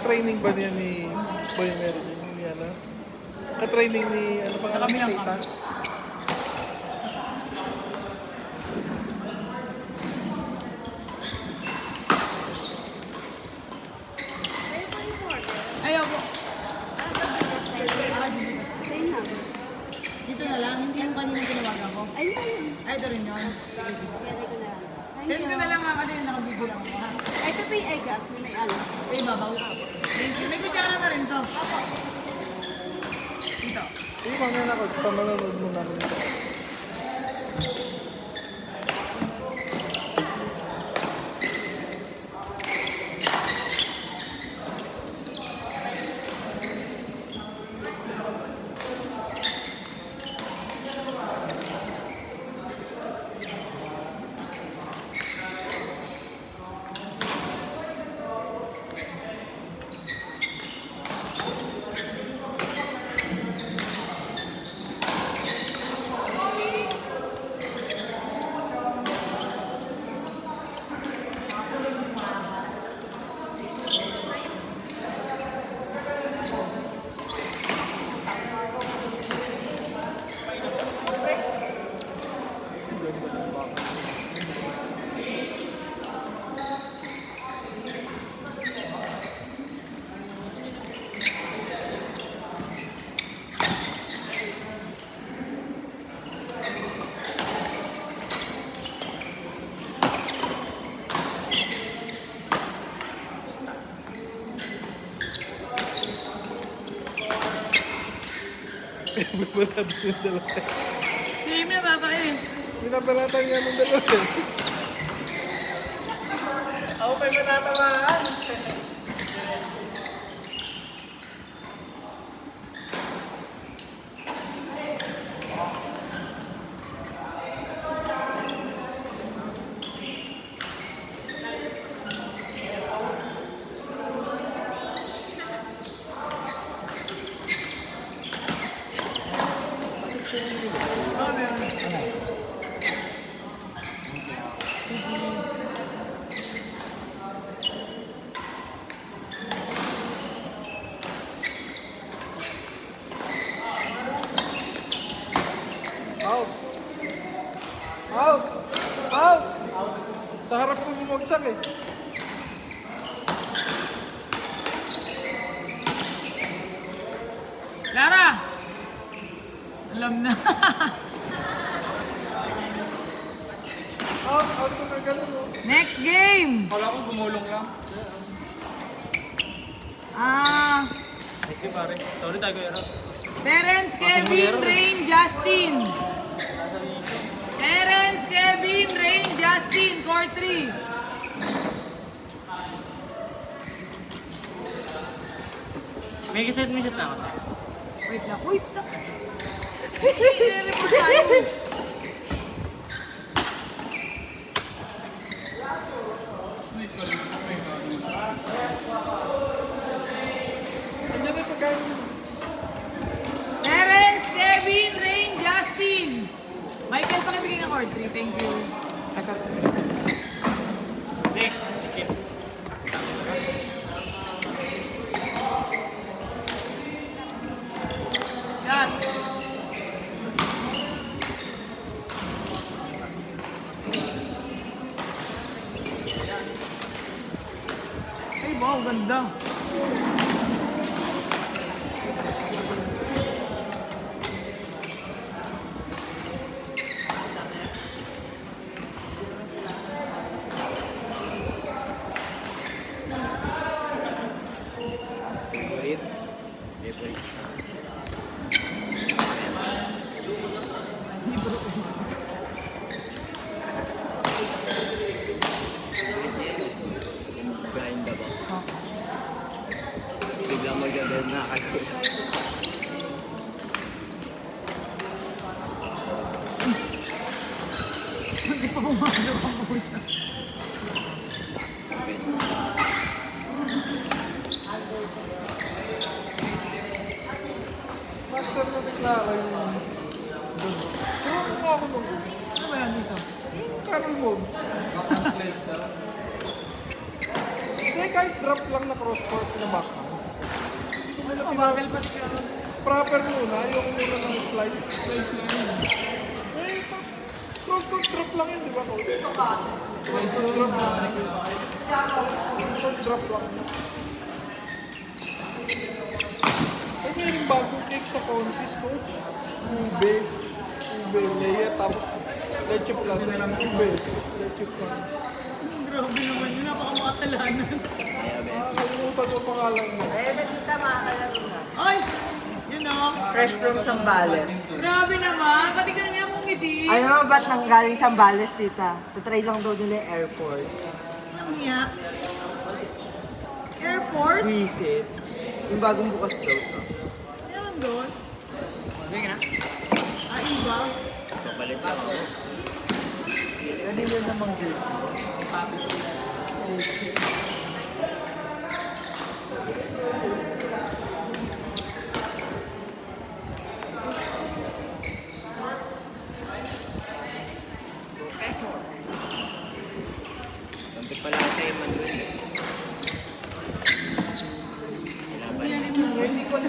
Ka-training ba niya ni Boy Meredith? Ni ano? Ka-training ni ano pa nga? Tita? Ayaw po. Dito na lang, hindi yung kanina tinawagan ko. Ayun. Ay, ito rin yun. Sige, sige. Pwede ko na. Send ko na lang nga kasi nakabibilang ko ha. Ito po yung egg up. May ano. Sa ibabaw. Thank you. May kutsara na rin to. Dito. Hindi mo nga ako. Pamanonood mo namin ito. Binabalatan yung dalawa. Hindi mo nababae. Binabalatan nga ng dalawa. Ako pa'y matatamaan. Out! Out! Out! Sa harap ko bumagsak eh. Lara! Alam na. Out! Out ko na ganun oh. Next game! Kala ko gumulong lang. Sige pare. Sorry tayo kuya. Terence, Kevin, Rain, Justin. Terence, Kevin, Rain, Justin. Core 3. May kiset na ako. Wait lang. Wait lang. I-report tayo. Nandiyan na pagkain. Terence, Kevin, Rain, Justin. Michael, pakibigay ng core 3. Thank you. Nick, skip. Shot. Ay, wow, ganda. Wait. Wait. Grind ba? Biglang magdadal na kayo. Hindi pa pumasok ang puta. Master na deklara yung doon. Turuan mo ako nung Ano ba yan dito? Carol Moves. Slice daw. Hindi, Hindi, kahit drop lang na cross-court na backhand. Hindi ko muna Bagal pa siya. proper muna, yung muna ng slice. Eh, cross-court drop lang yun, di ba, coach? Cross-court drop lang. Cross-court drop lang. Eh, mayroong bagong cake sa contest, coach. Ube layer, tapos leche plan, tapos ube, tapos leche plan. Grabe naman yun, napakamakasalanan. Nakakalimutan yung pangalan mo. Ayun na tita, makakalaro na. Ay! Yun o. Fresh from Zambales. Grabe naman, patignan niya akong ngiti. Ano naman ba't nang galing Zambales, tita? Tatry lang daw nila yung airport. Anong niya? Airport? Visit. Yung bagong bukas daw to. Meron doon? Hindi na. Ah, iba? Papalit lang ako. Ano yun namang visit? Konti pala tayo Manuel. Kailangan Yan yung mga hindi ko na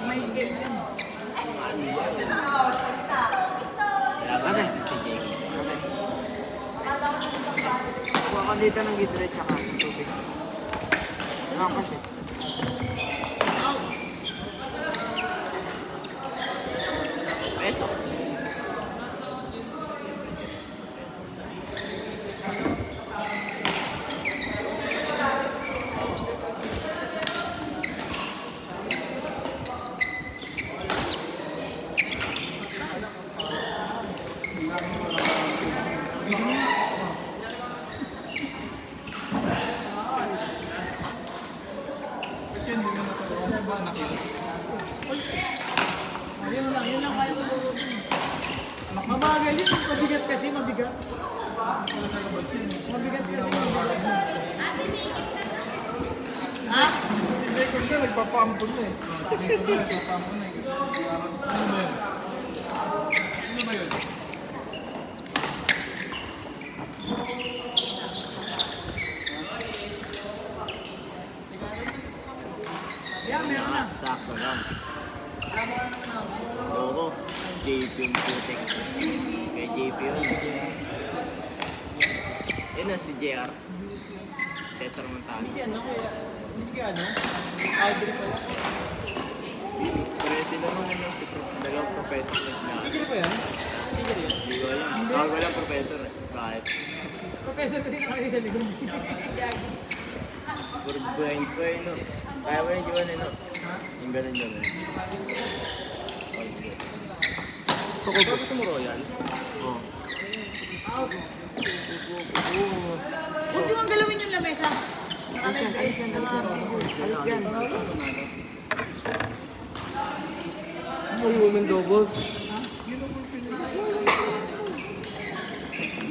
may game din. Kailangan si Jake. Kuha ko dito ng gidre tsaka ng tubig. Ano kasi? Peso. Yun lang kaya ko lulutin. Mabagal yun, mabigat kasi, mabigat. Mabigat kasi, mabigat. Ha? Si Jacob na, nagpapampun na eh. Yeah, meron na. Sakto lang. Loko. JP yung putik. Kay JP yun. Yun na si JR. Cesar Montano. Pero sila mga si dalawang professor na. Hindi ko alam. Tawag ko lang professor. Bakit? Professor kasi nakalagay sa likod. Puro blind ko eh, no? Kaya mo yung Juan eh, no? Yung ganun yun eh. Okay. Kung gusto mo royal? Oo. Huwag yung galawin yung lamesa. Alis yan, alis yan, alis yan. Alis yan. Women doubles.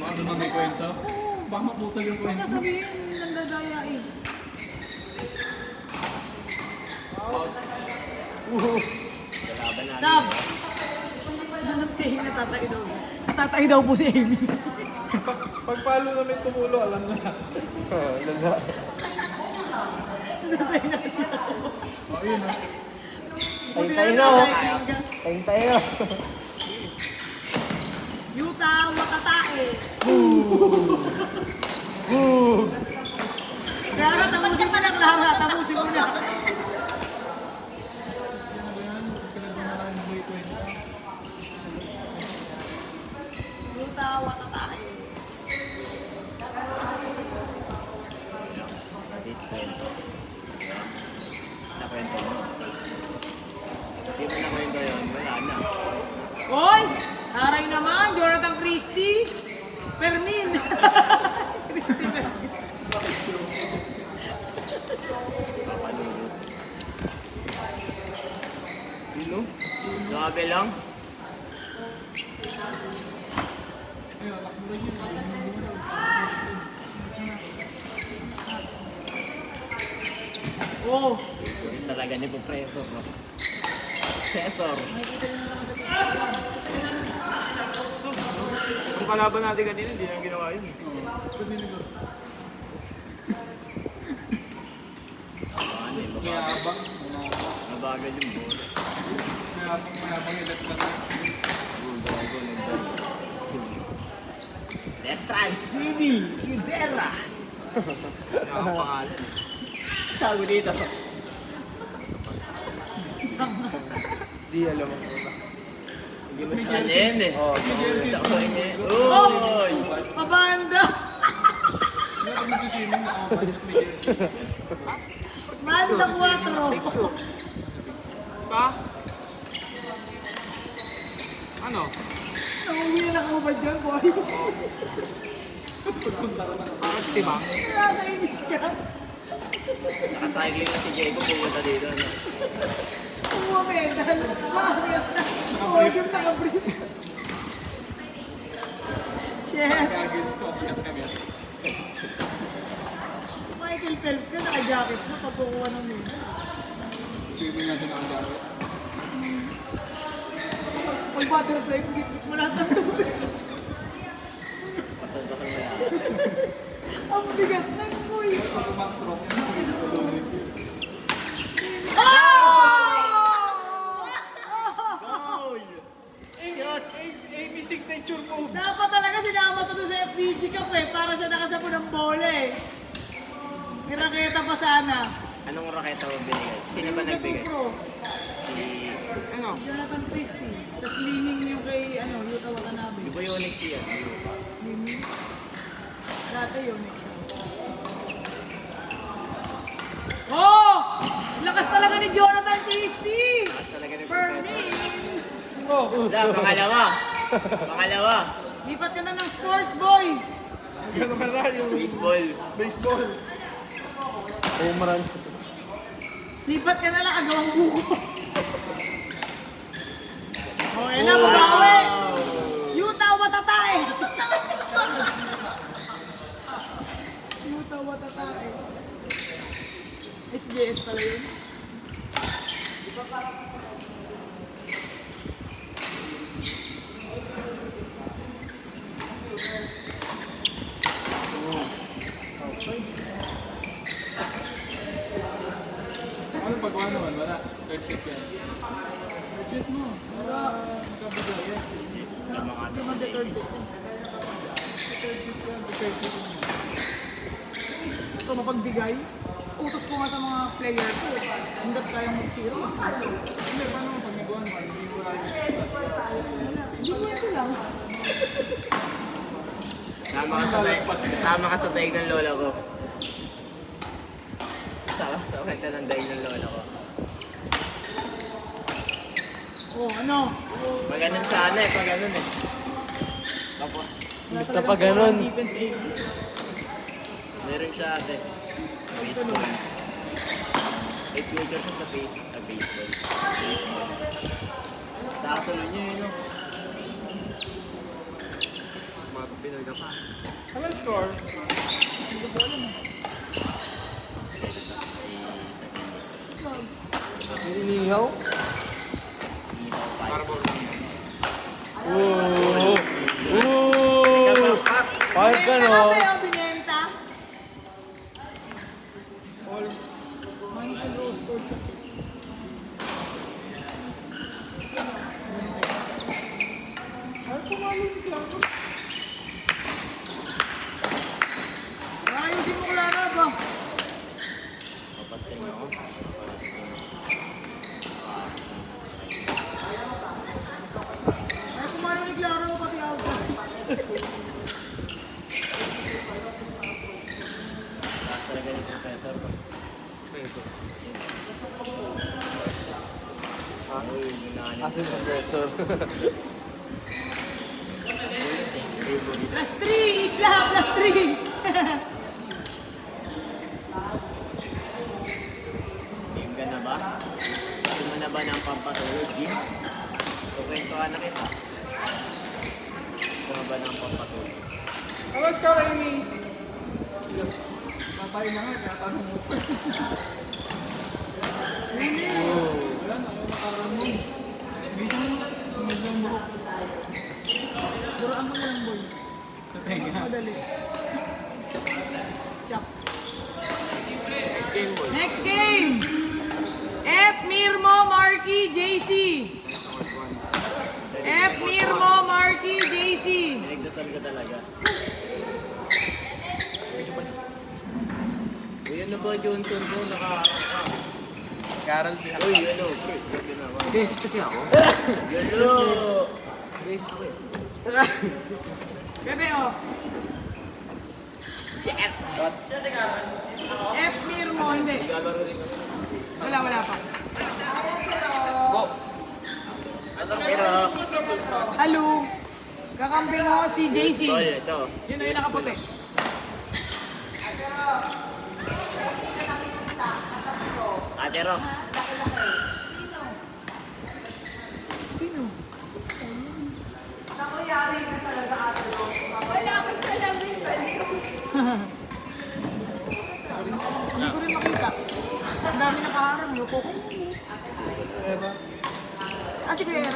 Ano na may kwenta? Baka maputol yung Huwag ka sabihin, nandadaya eh. Kalaban natin. Sab! Ano si Amy natatay daw? Natatay daw po si Amy. Pagpalo namin tumulo, alam na. Natatay na kasi ako. Buti Tayo na na, lang oh. nasa ka. Tayo. Yuta Wakatae. Kaya ka, tapusin mo lang lahat. Tapusin mo na. Yuta Wakatae. This kwento. Basta kwento mo. Hindi mo na kwento yun, wala na. Hoy! Taray naman, Jonathan Christie. Fermin. Christie Fermin. Papalulot. Yun, no? Sabi lang. Oh, Yun talaga ni Professor, no? Professor. Yung kalaban natin kanina, hindi na ginawa yun. Mayabang. Nabagal yung bola. Mayabang ilat lang. Letran, swimming, Rivera. Ang pangalan. Sabi dito. Di alam mo na. Hindi mo sa kanya yun eh. Oo, Sa kanya yun. Uy! Mabanda! Manda 4! Pa? Ano? Nauwi na ka ba dyan, boy? Parang timang. Kaya nainis ka. Nakacycling na si Diego pumunta dito. Ano? Kuha medal. Makas na. Podium naka-brief. Shit. Gagawin ko. Agad. Michael Phelps ka, naka-jacket mo pag kukuha ng medal. Swimming natin ang gagawin. Pag butterfly, gitgit mo lahat ng tubig. Pasal-pasal mo yan. Ang bigat ng boy. Max Rock. Goal! Amy signature move. Dapat talaga sinama to sa FDG Cup eh, para siya nakasabo ng bola eh. May raketa pa sana. Anong raketa mo binigay? Sino ba nagbigay? Pro. Si... Ano? Jonathan Christie. Tapos leaning yung kay Yuta Watanabe. Di ba yung Onyx yan? Leaning. Dati yun. Oh! Lakas talaga ni Jonathan Christie! Takas talaga ng Fermin! Oh! Wala, pangalawa. Pangalawa. Lipat ka na ng sports boy! Yan naman na yung Baseball. baseball. Home run. Lipat ka na lang agawang buko. Oh, yan na, babawi! Yuta Watatae! Yuta Watatae. SJS pala yun. Ano paggawa naman? Wala. Third set yan. Check mo. Wala. Kabigay yan. Ito man the third set. Ito mapagbigay. Utos ko nga sa mga player ko. Hanggat kayang mag-zero, mag-zero. Hindi, paano mo pag nagawa naman? Hindi ko lang. Hindi ko ito lang. Sama ka sa daig ng lola ko. Sama sa kwenta ng daig ng lola ko. Oh, ano? Pag ganun sana eh, pag ganun eh. Tapos, Basta pa ganun. Defense aid. meron siya ate. Baseball. 8 major siya sa baseball. Sa kasunod niya yun, no? Mga Pinoy ka pa. Ano yung score? Inihaw? Marble lang yan. Oo! Oo! Parang Binenta gano'n. ka ba yung binenta? All. Michael Rose scored kasi. Ay, pumalong ka. Ayusin mo Clara ba? Papasting ako. Ay, pumalong ni Clara ko pati ako. Taas talaga ni professor ko. Uy, ginaan niya. Asin professor. Plus 3! Isla! Plus 3! Game ka na ba? Gusto mo na ba ng pampatulog, Jim? Kwento ka na kita. Gusto mo ba ng pampatulog? Ano yung score, Amy? Patay na nga, kaya tanong mo. Wala na, yung nakaraan mo. Bisa mo, medyo mo. Duraan mo na lang, boy. Mas madali. Chop. Next game, boy. Next game! Marky JC. F. Mirmo, Marky JC. Pinagdasal ka talaga. Uy, ano ba Johnson mo? Carol din. Uy, ano? Pre, ginawa. Beses kasi ako. Yelo! Beses ako eh. Bebe, oh. F. Mirmo, hindi. Lalaro rin ako. Wala pa. Pero, Halo. Kakampi mo si JC. Tol, ito. Yun na yung nakaputi. Ate Rox. Sino? Wala akong salamin. Hindi ko rin makita. Ang dami nakaharang. Loko ko. Era. Ah, si Kuya.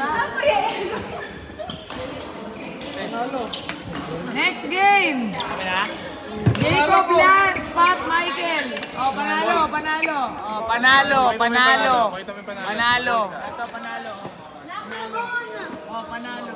Halo. Next game. Jacob Lance, Pat Michael. Oh, panalo. Oh, panalo. Panalo. Ito, panalo. Oh, panalo.